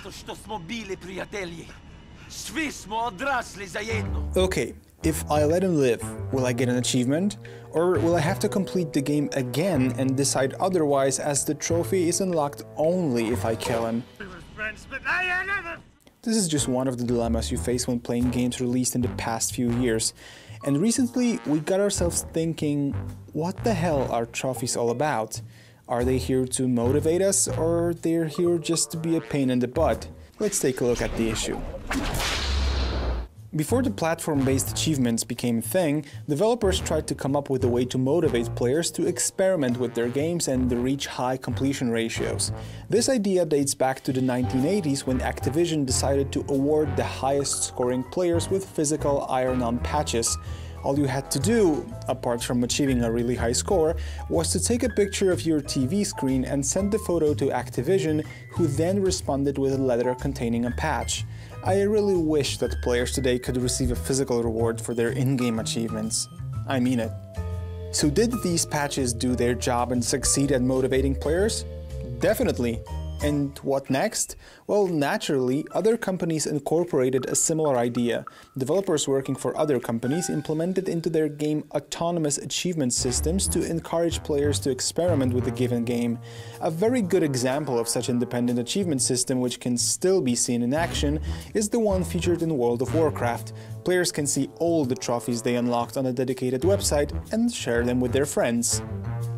zato što smo bili prijatelji. Svi smo odrasli zajedno. Okay, if I let him live, will I get an achievement? Or will I have to complete the game again and decide otherwise, as the trophy is unlocked only if I kill him? This is just one of the dilemmas you face when playing games released in the past few years. And recently we got ourselves thinking, what the hell are trophies all about? Are they here to motivate us, or they're here just to be a pain in the butt? Let's take a look at the issue. Before the platform-based achievements became a thing, developers tried to come up with a way to motivate players to experiment with their games and reach high completion ratios. This idea dates back to the 1980s, when Activision decided to award the highest scoring players with physical iron-on patches. All you had to do, apart from achieving a really high score, was to take a picture of your TV screen and send the photo to Activision, who then responded with a letter containing a patch. I really wish that players today could receive a physical reward for their in-game achievements. I mean it. So did these patches do their job and succeed at motivating players? Definitely. And what next? Well, naturally, other companies incorporated a similar idea. Developers working for other companies implemented into their game autonomous achievement systems to encourage players to experiment with a given game. A very good example of such independent achievement system, which can still be seen in action, is the one featured in World of Warcraft. Players can see all the trophies they unlocked on a dedicated website and share them with their friends.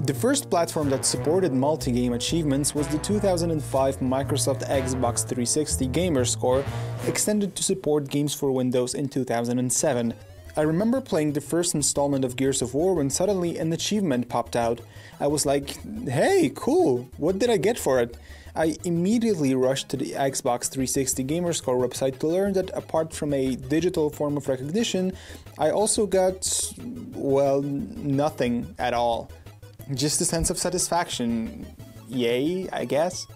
The first platform that supported multi-game achievements was the 2005 Microsoft Xbox 360 Gamer Score, extended to support games for Windows in 2007. I remember playing the first installment of Gears of War when suddenly an achievement popped out. I was like, hey, cool, what did I get for it? I immediately rushed to the Xbox 360 Gamer Score website to learn that apart from a digital form of recognition, I also got, well, nothing at all. Just a sense of satisfaction. Yay, I guess.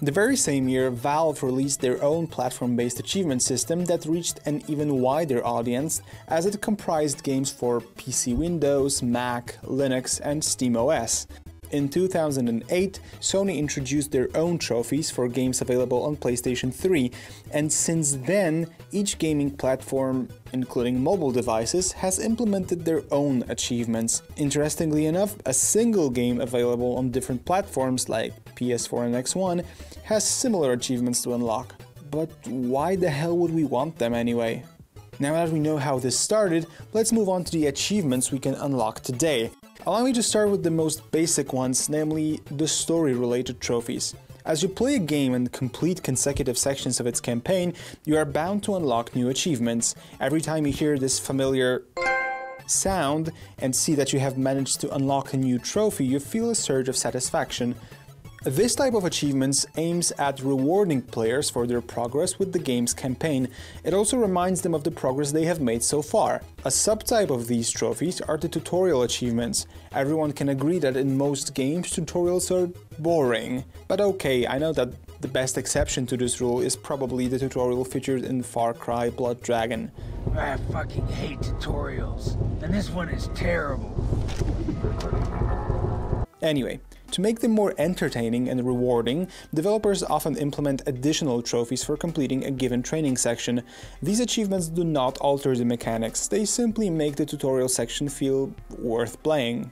The very same year, Valve released their own platform-based achievement system that reached an even wider audience, as it comprised games for PC Windows, Mac, Linux, and SteamOS. In 2008, Sony introduced their own trophies for games available on PlayStation 3, and since then, each gaming platform, including mobile devices, has implemented their own achievements. Interestingly enough, a single game available on different platforms like PS4 and X1 has similar achievements to unlock. But why the hell would we want them anyway? Now that we know how this started, let's move on to the achievements we can unlock today. Allow me to start with the most basic ones, namely the story-related trophies. As you play a game and complete consecutive sections of its campaign, you are bound to unlock new achievements. Every time you hear this familiar sound and see that you have managed to unlock a new trophy, you feel a surge of satisfaction. This type of achievements aims at rewarding players for their progress with the game's campaign. It also reminds them of the progress they have made so far. A subtype of these trophies are the tutorial achievements. Everyone can agree that in most games tutorials are boring. But okay, I know that the best exception to this rule is probably the tutorial featured in Far Cry Blood Dragon. I fucking hate tutorials, and this one is terrible. Anyway, to make them more entertaining and rewarding, developers often implement additional trophies for completing a given training section. These achievements do not alter the mechanics, they simply make the tutorial section feel worth playing.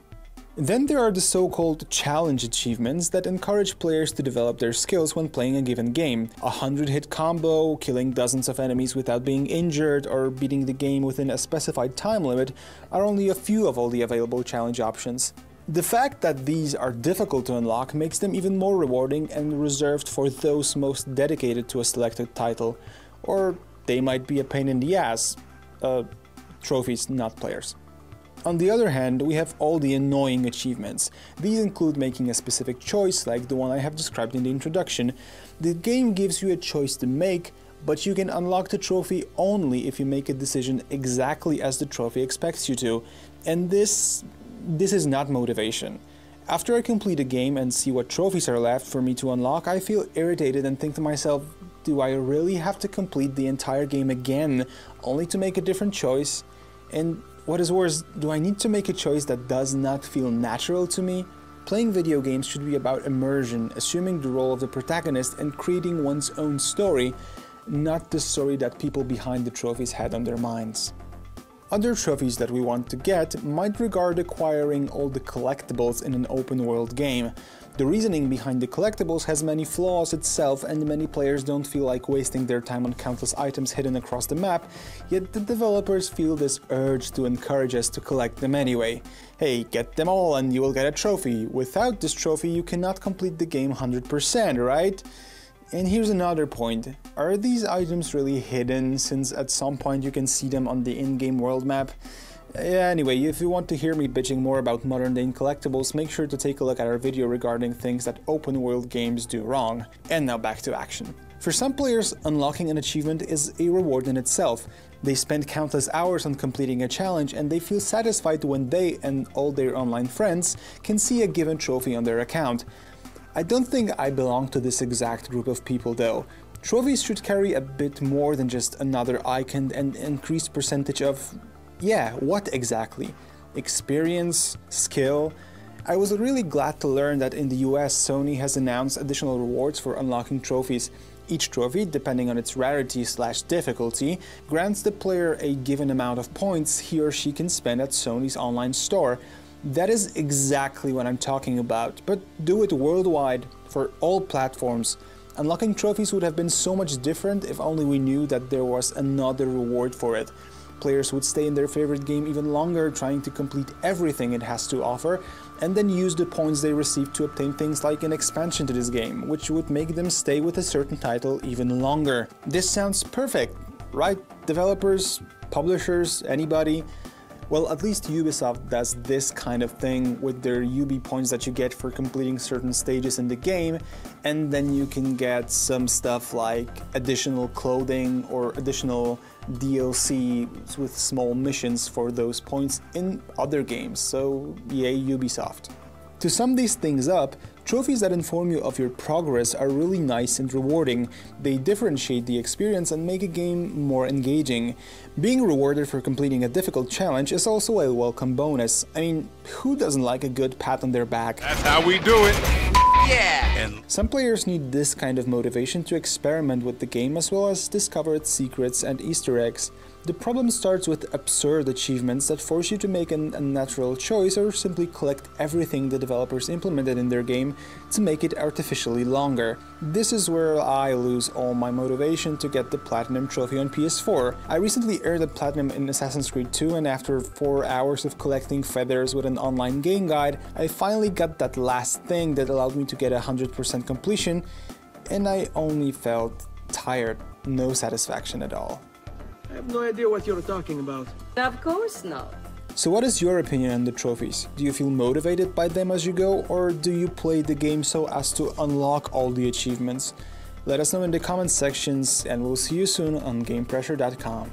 Then there are the so-called challenge achievements that encourage players to develop their skills when playing a given game. A 100-hit combo, killing dozens of enemies without being injured, or beating the game within a specified time limit are only a few of all the available challenge options. The fact that these are difficult to unlock makes them even more rewarding and reserved for those most dedicated to a selected title. Or they might be a pain in the ass. Trophies, not players. On the other hand, we have all the annoying achievements. These include making a specific choice, like the one I have described in the introduction. The game gives you a choice to make, but you can unlock the trophy only if you make a decision exactly as the trophy expects you to. And this is not motivation. After I complete a game and see what trophies are left for me to unlock, I feel irritated and think to myself, do I really have to complete the entire game again, only to make a different choice? And what is worse, do I need to make a choice that does not feel natural to me? Playing video games should be about immersion, assuming the role of the protagonist and creating one's own story, not the story that people behind the trophies had on their minds. Other trophies that we want to get might regard acquiring all the collectibles in an open-world game. The reasoning behind the collectibles has many flaws itself, and many players don't feel like wasting their time on countless items hidden across the map, yet the developers feel this urge to encourage us to collect them anyway. Hey, get them all and you will get a trophy. Without this trophy you cannot complete the game 100%, right? And here's another point. Are these items really hidden, since at some point you can see them on the in-game world map? Anyway, if you want to hear me bitching more about modern-day collectibles, make sure to take a look at our video regarding things that open-world games do wrong. And now back to action. For some players, unlocking an achievement is a reward in itself. They spend countless hours on completing a challenge and they feel satisfied when they and all their online friends can see a given trophy on their account. I don't think I belong to this exact group of people though. Trophies should carry a bit more than just another icon and increased percentage of... yeah, what exactly? Experience? Skill? I was really glad to learn that in the US Sony has announced additional rewards for unlocking trophies. Each trophy, depending on its rarity/difficulty, grants the player a given amount of points he or she can spend at Sony's online store. That is exactly what I'm talking about, but do it worldwide, for all platforms. Unlocking trophies would have been so much different if only we knew that there was another reward for it. Players would stay in their favorite game even longer, trying to complete everything it has to offer, and then use the points they receive to obtain things like an expansion to this game, which would make them stay with a certain title even longer. This sounds perfect, right? Developers, publishers, anybody? Well, at least Ubisoft does this kind of thing with their Ubi points that you get for completing certain stages in the game, and then you can get some stuff like additional clothing or additional DLC with small missions for those points in other games, so yay Ubisoft. To sum these things up, trophies that inform you of your progress are really nice and rewarding. They differentiate the experience and make a game more engaging. Being rewarded for completing a difficult challenge is also a welcome bonus. I mean, who doesn't like a good pat on their back? That's how we do it. Yeah! And some players need this kind of motivation to experiment with the game as well as discover its secrets and Easter eggs. The problem starts with absurd achievements that force you to make an unnatural choice or simply collect everything the developers implemented in their game to make it artificially longer. This is where I lose all my motivation to get the Platinum trophy on PS4. I recently earned a Platinum in Assassin's Creed 2, and after 4 hours of collecting feathers with an online game guide, I finally got that last thing that allowed me to get 100% completion, and I only felt tired, no satisfaction at all. I have no idea what you're talking about. Of course not. So what is your opinion on the trophies? Do you feel motivated by them as you go, or do you play the game so as to unlock all the achievements? Let us know in the comment sections, and we'll see you soon on GamePressure.com.